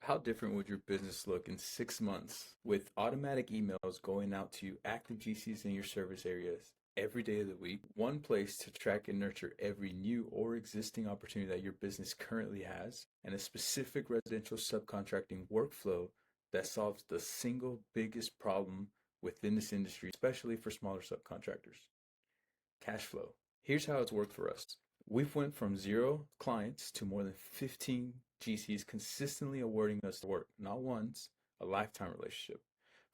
How different would your business look in 6 months with automatic emails going out to active GCs in your service areas every day of the week? One place to track and nurture every new or existing opportunity that your business currently has, and a specific residential subcontracting workflow that solves the single biggest problem within this industry, especially for smaller subcontractors. Cash flow. Here's how it's worked for us. We've went from 0 clients to more than 15 GCs consistently awarding us work, not once, a lifetime relationship.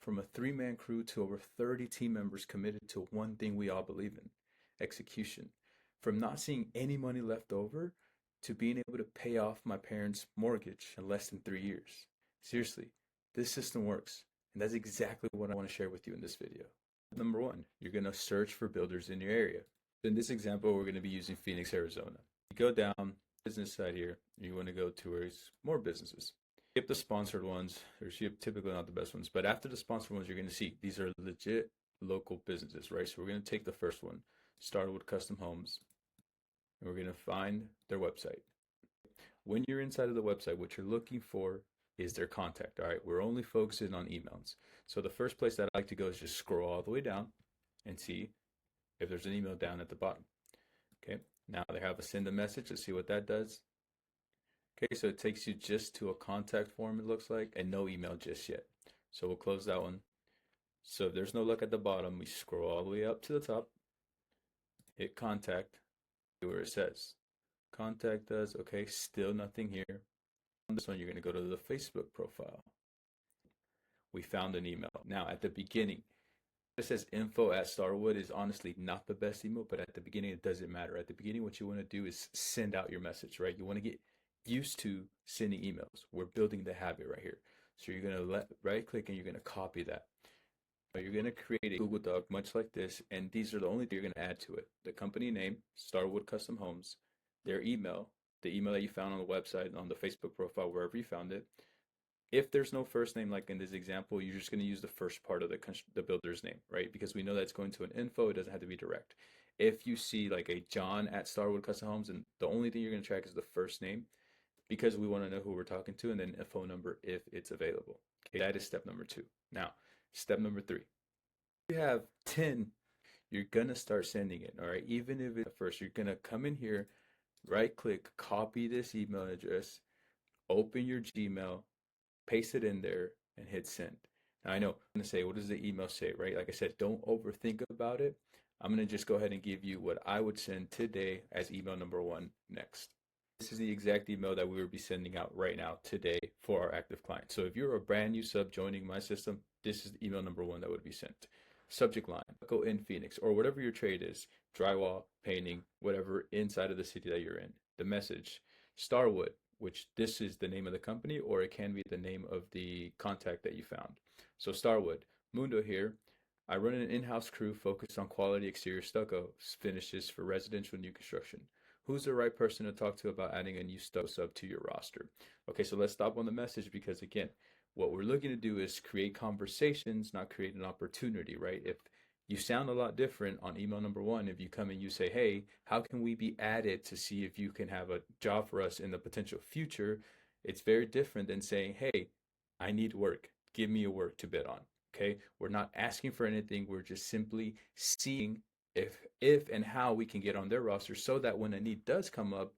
From a 3-man crew to over 30 team members committed to one thing we all believe in: execution. From not seeing any money left over to being able to pay off my parents' mortgage in less than 3 years. Seriously, this system works, and that's exactly what I want to share with you in this video. Number 1, you're going to search for builders in your area. In this example, we're going to be using Phoenix, Arizona. You go down business side here, you want to go to where it's more businesses. Skip the sponsored ones. They're typically not the best ones, but after the sponsored ones, you're going to see these are legit local businesses, right? So we're going to take the first one, Starwood Custom Homes, and we're going to find their website. When you're inside of the website, what you're looking for is their contact. All right, we're only focusing on emails. So the first place that I like to go is just scroll all the way down and see if there's an email down at the bottom. Okay, now they have a send a message. Let's see what that does. Okay, so it takes you just to a contact form, it looks like, and no email just yet. So we'll close that one. So if there's no luck at the bottom, we scroll all the way up to the top, hit contact, where it says contact us. Okay, still nothing here. On this one, you're going to go to the Facebook profile. We found an email. Now, at the beginning, it says info@Starwood is honestly not the best email, but at the beginning, it doesn't matter. At the beginning, what you want to do is send out your message, right? You want to get used to sending emails. We're building the habit right here. So you're going to right click and you're going to copy that. You're going to create a Google Doc much like this, and these are the only things you're going to add to it: the company name, Starwood Custom Homes, their email, the email that you found on the website, on the Facebook profile, wherever you found it. If there's no first name, like in this example, you're just going to use the first part of the builder's name, right? Because we know that's going to an info. It doesn't have to be direct. If you see like a John at Starwood Custom Homes, and the only thing you're going to track is the first name, because we want to know who we're talking to, and then a phone number if it's available. Okay, that is step number 2. Now, step number 3. If you have 10, you're going to start sending it, all right? Even if it's first, you're going to come in here, right click, copy this email address, open your Gmail, paste it in there, and hit send. Now I know I'm going to say, what does the email say, right? Like I said, don't overthink about it. I'm going to just go ahead and give you what I would send today as email number 1 next. This is the exact email that we will be sending out right now today for our active clients. So if you're a brand new sub joining my system, this is the email number 1 that would be sent. Subject line, go in Phoenix, or whatever your trade is, drywall, painting, whatever inside of the city that you're in. The message, Starwood, which this is the name of the company, or it can be the name of the contact that you found. So Starwood, Mundo here. I run an in-house crew focused on quality exterior stucco finishes for residential new construction. Who's the right person to talk to about adding a new stucco sub to your roster? Okay, so let's stop on the message, because again, what we're looking to do is create conversations, not create an opportunity, right? If you sound a lot different on email number 1, if you come and you say, hey, how can we be added to see if you can have a job for us in the potential future? It's very different than saying, hey, I need work. Give me a work to bid on. Okay, we're not asking for anything. We're just simply seeing if and how we can get on their roster, so that when a need does come up,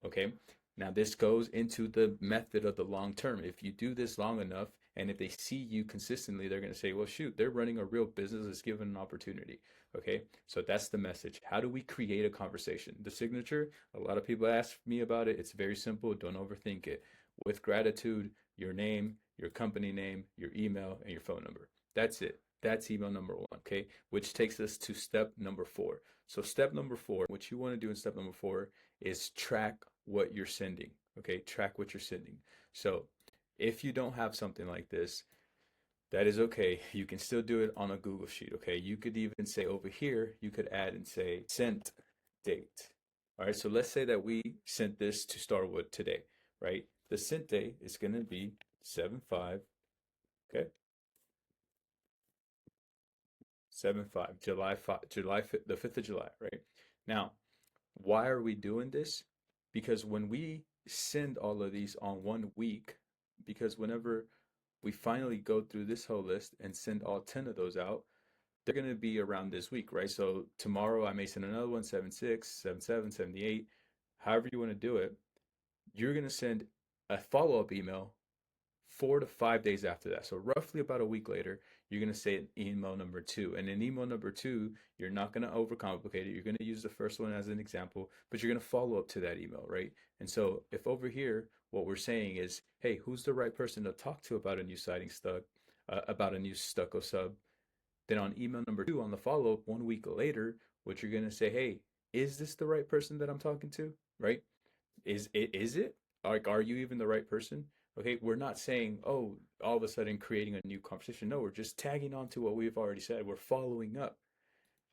okay, now this goes into the method of the long term. If you do this long enough, and if they see you consistently, they're going to say, well, shoot, they're running a real business that's given an opportunity. Okay, so that's the message. How do we create a conversation? The signature, a lot of people ask me about it. It's very simple. Don't overthink it. With gratitude, your name, your company name, your email, and your phone number. That's it. That's email number 1, okay? Which takes us to step number 4. So step number 4, what you want to do in step number 4 is track what you're sending, okay? Track what you're sending. So if you don't have something like this, that is okay. You can still do it on a Google Sheet, okay? You could even say over here, you could add and say sent date. All right, so let's say that we sent this to Starwood today, right? The sent date is going to be 7/5, okay? 7/5, July 5, the 5th of July, right? Now, why are we doing this? Because when we send all of these on 1 week, because whenever we finally go through this whole list and send all 10 of those out, they're going to be around this week, right? So tomorrow I may send another one, 76, 77, 78, however you want to do it. You're going to send a follow up email 4 to 5 days after that. So roughly about a week later, you're going to say email number two. And in email number two, you're not going to overcomplicate it. You're going to use the first one as an example, but you're going to follow up to that email, right? And so if over here, what we're saying is, hey, who's the right person to talk to about a new siding stuck, about a new stucco sub? Then on email number two, on the follow up 1 week later, what you're going to say, hey, is this the right person that I'm talking to? Right? Is it? Like, are you even the right person? Okay, we're not saying, oh, all of a sudden creating a new conversation. No, we're just tagging on to what we've already said. We're following up.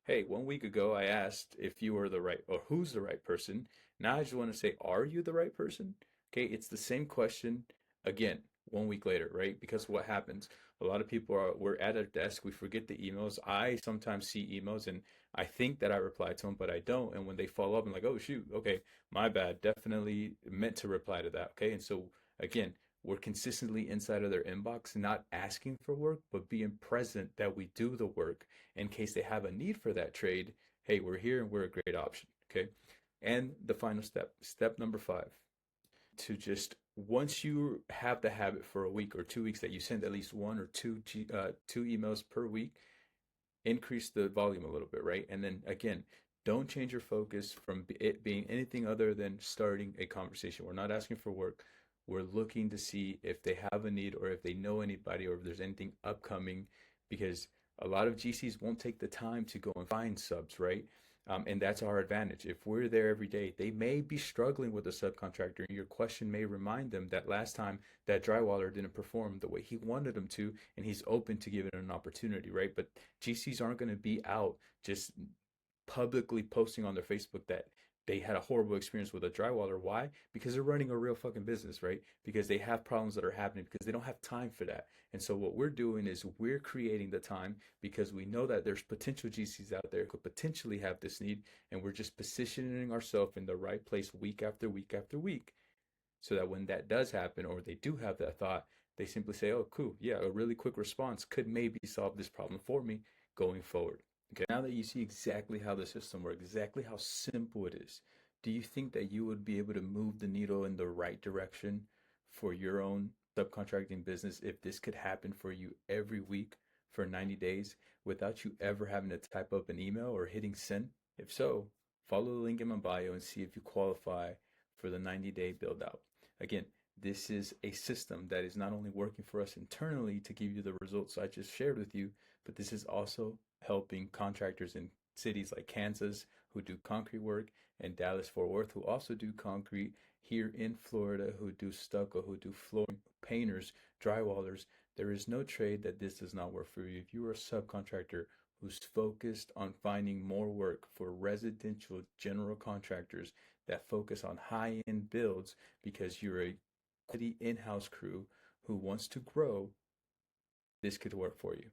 Hey, 1 week ago I asked if you were the right or who's the right person. Now I just want to say, are you the right person? Okay, it's the same question again 1 week later, right? Because what happens? A lot of people we're at a desk, we forget the emails. I sometimes see emails and I think that I reply to them, but I don't. And when they follow up, I'm like, oh shoot, okay, my bad. Definitely meant to reply to that. Okay, and so again, we're consistently inside of their inbox, not asking for work, but being present that we do the work in case they have a need for that trade. Hey, we're here and we're a great option. Okay. And the final step, step number five, to just once you have the habit for a week or 2 weeks that you send at least one or two emails per week, increase the volume a little bit, right? And then again, don't change your focus from it being anything other than starting a conversation. We're not asking for work. We're looking to see if they have a need or if they know anybody or if there's anything upcoming, because a lot of GCs won't take the time to go and find subs, right? And that's our advantage. If we're there every day, they may be struggling with a subcontractor, and your question may remind them that last time that drywaller didn't perform the way he wanted them to, and he's open to giving it an opportunity, right? But GCs aren't going to be out just publicly posting on their Facebook that they had a horrible experience with a drywaller. Why? Because they're running a real fucking business, right? Because they have problems that are happening because they don't have time for that. And so what we're doing is we're creating the time because we know that there's potential GCs out there who could potentially have this need, and we're just positioning ourselves in the right place week after week after week, so that when that does happen or they do have that thought, they simply say, oh, cool, yeah, a really quick response could maybe solve this problem for me going forward. Okay, now that you see exactly how the system works, exactly how simple it is, do you think that you would be able to move the needle in the right direction for your own subcontracting business if this could happen for you every week for 90 days without you ever having to type up an email or hitting send? If so, follow the link in my bio and see if you qualify for the 90-day build out. Again, this is a system that is not only working for us internally to give you the results I just shared with you, but this is also helping contractors in cities like Kansas who do concrete work, and Dallas Fort Worth who also do concrete, here in Florida who do stucco, who do flooring, painters, drywallers. There is no trade that this does not work for you. If you are a subcontractor who's focused on finding more work for residential general contractors that focus on high-end builds because you're a quality in-house crew who wants to grow, this could work for you.